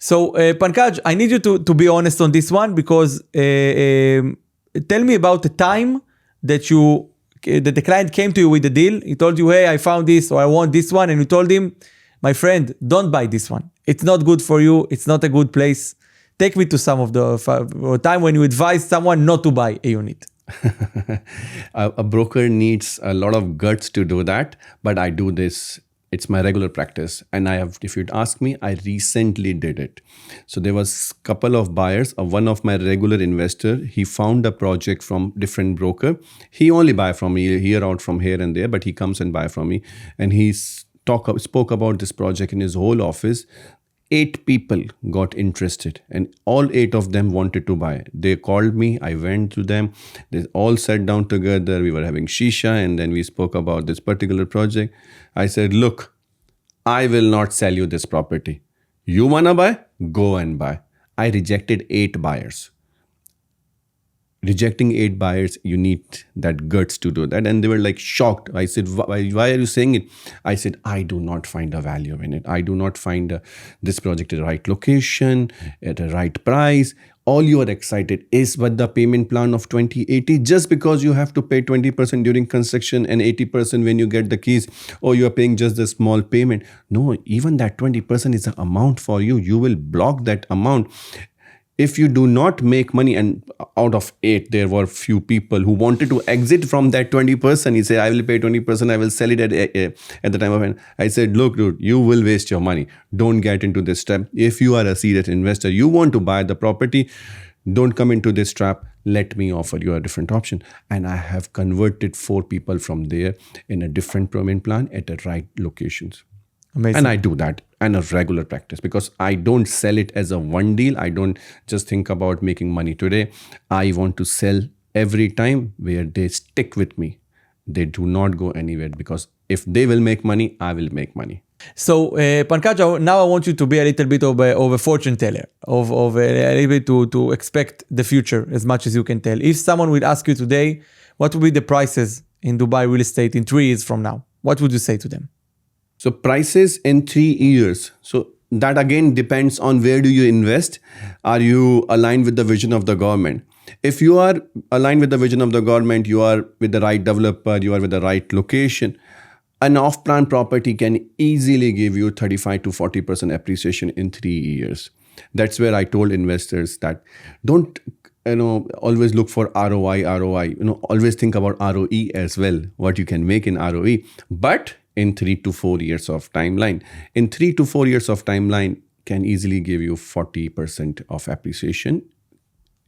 So, Pankaj, I need you to be honest on this one because tell me about the time that that the client came to you with the deal. He told you, hey, I found this or I want this one. And you told him, my friend, don't buy this one. It's not good for you. It's not a good place. Take me to some of the time when you advise someone not to buy a unit. A broker needs a lot of guts to do that, but I do this. It's my regular practice. And if you'd ask me, I recently did it. So there was a couple of buyers. One of my regular investor, he found a project from different broker. He only buy from me here out from here and there, but he comes and buy from me. And he spoke about this project in his whole office. 8 people got interested and all 8 of them wanted to buy. They called me, I went to them, they all sat down together, we were having shisha and then we spoke about this particular project. I said, look, I will not sell you this property. You wanna buy? Go and buy. I rejected 8 buyers. Rejecting 8 buyers, you need that guts to do that. And they were like shocked. I said, why are you saying it? I said, I do not find a value in it. I do not find this project at the right location, at the right price. All you are excited is but the payment plan of 2080 just because you have to pay 20% during construction and 80% when you get the keys, or you are paying just the small payment. No, even that 20% is the amount for you. You will block that amount. If you do not make money, and out of 8, there were few people who wanted to exit from that 20%. He said, I will pay 20%, I will sell it at the time of end. I said, look, dude, you will waste your money. Don't get into this trap. If you are a serious investor, you want to buy the property, don't come into this trap. Let me offer you a different option. And I have converted 4 people from there in a different payment plan at the right locations. Amazing. And I do that in a regular practice because I don't sell it as a one deal. I don't just think about making money today. I want to sell every time where they stick with me. They do not go anywhere because if they will make money, I will make money. So, Pankaj, now I want you to be a little bit of a fortune teller, of a little bit to expect the future as much as you can tell. If someone would ask you today, what would be the prices in Dubai real estate in 3 years from now? What would you say to them? So prices in 3 years. So that again depends on where do you invest. Are you aligned with the vision of the government? If you are aligned with the vision of the government, you are with the right developer, you are with the right location, an off-plan property can easily give you 35 to 40% appreciation in 3 years. That's where I told investors that don't always look for ROI. Always think about ROE as well, what you can make in ROE. But in 3 to 4 years of timeline. In 3 to 4 years of timeline can easily give you 40% of appreciation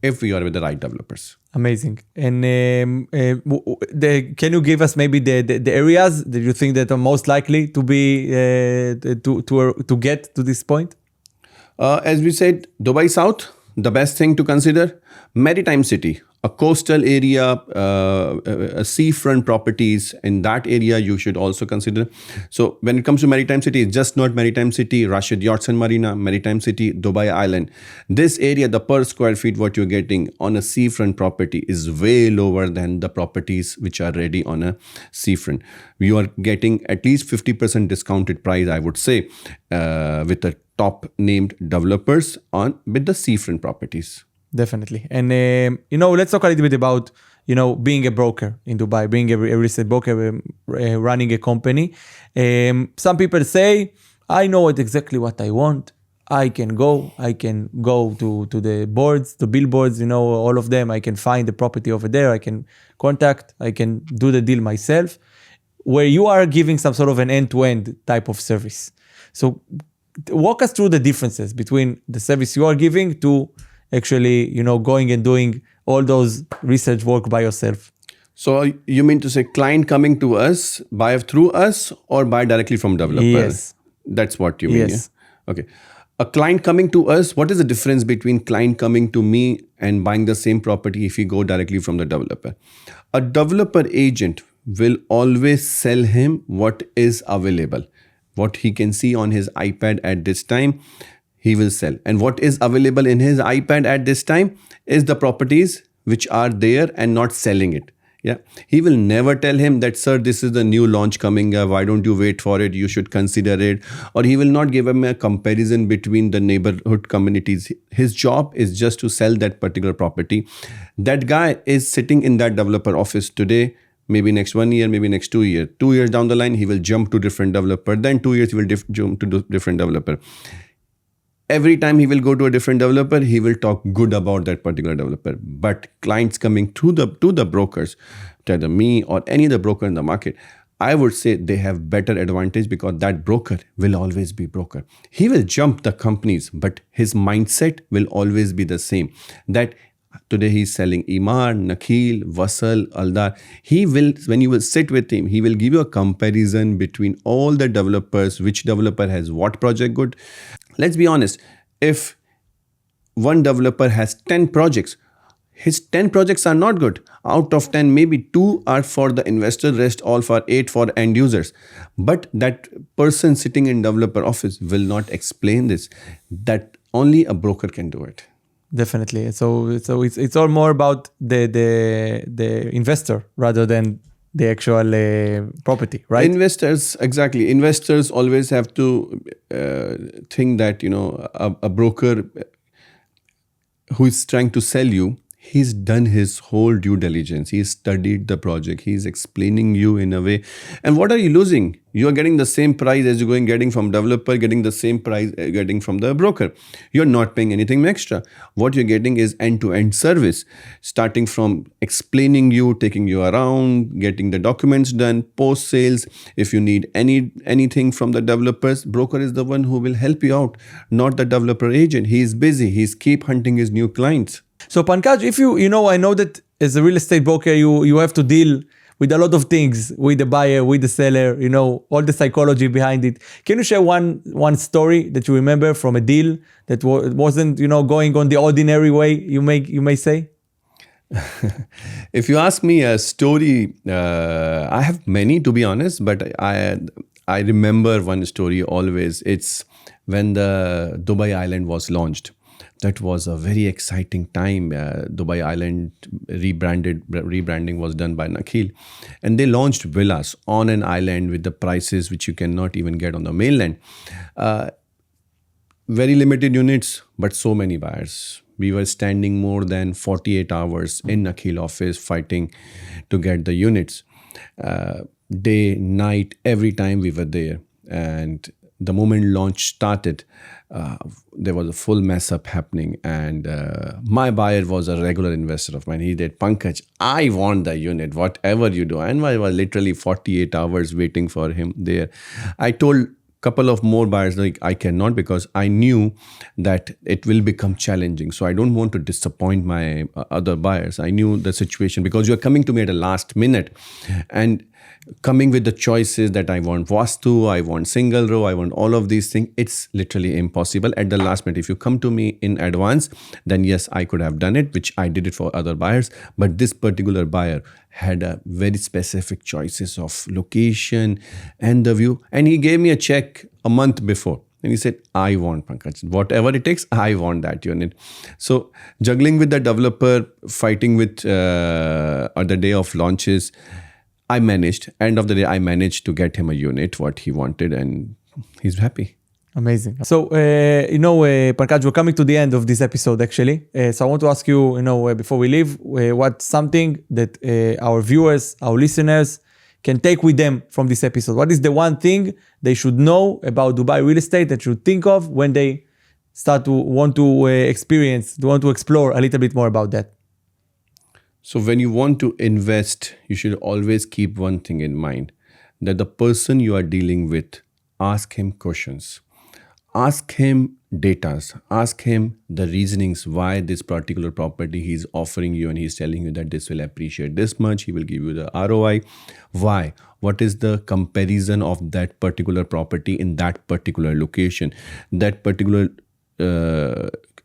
if you are with the right developers. Amazing. And can you give us maybe the areas that you think that are most likely to be to get to this point? As we said, Dubai South, the best thing to consider, maritime city. A coastal area, a seafront properties in that area you should also consider. So when it comes to maritime city, it's just not maritime city, Rashid Yachts and Marina, maritime city, Dubai Island. This area, the per square feet what you're getting on a seafront property is way lower than the properties which are ready on a seafront. You are getting at least 50% discounted price, I would say, with the top named developers with the seafront properties. Definitely. And, let's talk a little bit about, being a broker in Dubai, being a real estate broker, running a company. Some people say, I know exactly what I want. I can go to the boards, the billboards, all of them. I can find the property over there. I can contact, I can do the deal myself, where you are giving some sort of an end-to-end type of service. So walk us through the differences between the service you are giving to actually, going and doing all those research work by yourself. So you mean to say client coming to us, buy through us or buy directly from developer? Yes. That's what you mean, yes. Yeah? Okay. A client coming to us, what is the difference between client coming to me and buying the same property if you go directly from the developer? A developer agent will always sell him what is available. What he can see on his iPad at this time, he will sell. And what is available in his iPad at this time is the properties which are there and not selling it. Yeah, he will never tell him that, sir, this is the new launch coming up. Why don't you wait for it? You should consider it. Or he will not give him a comparison between the neighborhood communities. His job is just to sell that particular property. That guy is sitting in that developer office today. Maybe next 1 year, maybe next 2 years. 2 years down the line, he will jump to different developer. Then 2 years, he will jump to different developer. Every time he will go to a different developer, he will talk good about that particular developer. But clients coming to the brokers, either me or any other broker in the market, I would say they have better advantage because that broker will always be broker. He will jump the companies, but his mindset will always be the same. That today he's selling Imar, Nakhil, Vasal, Aldar. He will, when you will sit with him, he will give you a comparison between all the developers, which developer has what project good. Let's be honest, if one developer has 10 projects, his 10 projects are not good. Out of 10, maybe 2 are for the investor, rest all for 8 for end users. But that person sitting in developer office will not explain this. That only a broker can do it. Definitely. So it's all more about the investor rather than the actual property, right? Investors, exactly. Investors always have to think that, a broker who is trying to sell you, he's done his whole due diligence. He's studied the project. He's explaining you in a way. And what are you losing? You are getting the same price as you're getting from developer, getting the same price getting from the broker. You're not paying anything extra. What you're getting is end-to-end service, starting from explaining you, taking you around, getting the documents done, post-sales. If you need anything from the developers, broker is the one who will help you out, not the developer agent. He is busy. He's keep hunting his new clients. So Pankaj, if I know that as a real estate broker, you have to deal with a lot of things, with the buyer, with the seller, all the psychology behind it. Can you share one story that you remember from a deal that wasn't, going on the ordinary way, you may say? If you ask me a story, I have many, to be honest, but I remember one story always. It's when the Dubai Island was launched. That was a very exciting time. Dubai Island rebranding was done by Nakhil. And they launched villas on an island with the prices which you cannot even get on the mainland. Very limited units, but so many buyers. We were standing more than 48 hours in Nakhil office fighting to get the units. Day, night, every time we were there. And the moment launch started, there was a full mess up happening, and my buyer was a regular investor of mine. He did, Pankaj, I want the unit, whatever you do. And I was literally 48 hours waiting for him there. I told couple of more buyers, like, I cannot, because I knew that it will become challenging. So I don't want to disappoint my other buyers. I knew the situation, because you're coming to me at the last minute and coming with the choices that I want Vastu, I want single row, I want all of these things. It's literally impossible at the last minute. If you come to me in advance, then yes, I could have done it, which I did it for other buyers. But this particular buyer had a very specific choices of location and the view. And he gave me a check a month before. And he said, I want, Pankaj, whatever it takes, I want that unit. So juggling with the developer, fighting with on the day of launches, I managed. End of the day, I managed to get him a unit, what he wanted, and he's happy. Amazing. So, Pankaj, we're coming to the end of this episode, actually. So I want to ask you, before we leave, what's something that our viewers, our listeners can take with them from this episode? What is the one thing they should know about Dubai real estate that you should think of when they start to want to explore a little bit more about that? So when you want to invest, you should always keep one thing in mind, that the person you are dealing with, ask him questions. Ask him data, ask him the reasonings why this particular property he's offering you, and he's telling you that this will appreciate this much, he will give you the ROI. Why? What is the comparison of that particular property in that particular location?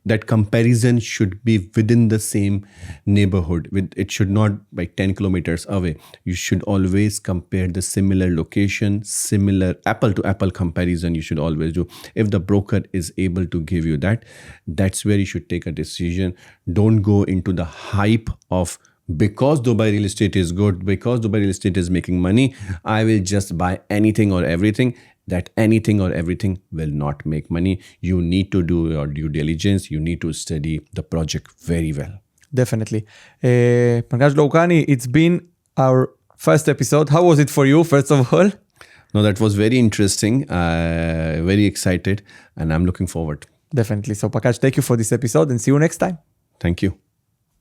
That comparison should be within the same neighborhood. It should not be 10 kilometers away. You should always compare the similar location, similar apple-to-apple comparison you should always do. If the broker is able to give you that, that's where you should take a decision. Don't go into the hype of because Dubai real estate is good, because Dubai real estate is making money, I will just buy anything or everything. That anything or everything will not make money. You need to do your due diligence. You need to study the project very well. Definitely. Pankaj Lukwani, it's been our first episode. How was it for you, first of all? No, that was very interesting. Very excited, and I'm looking forward. Definitely. So, Pankaj, thank you for this episode and see you next time. Thank you.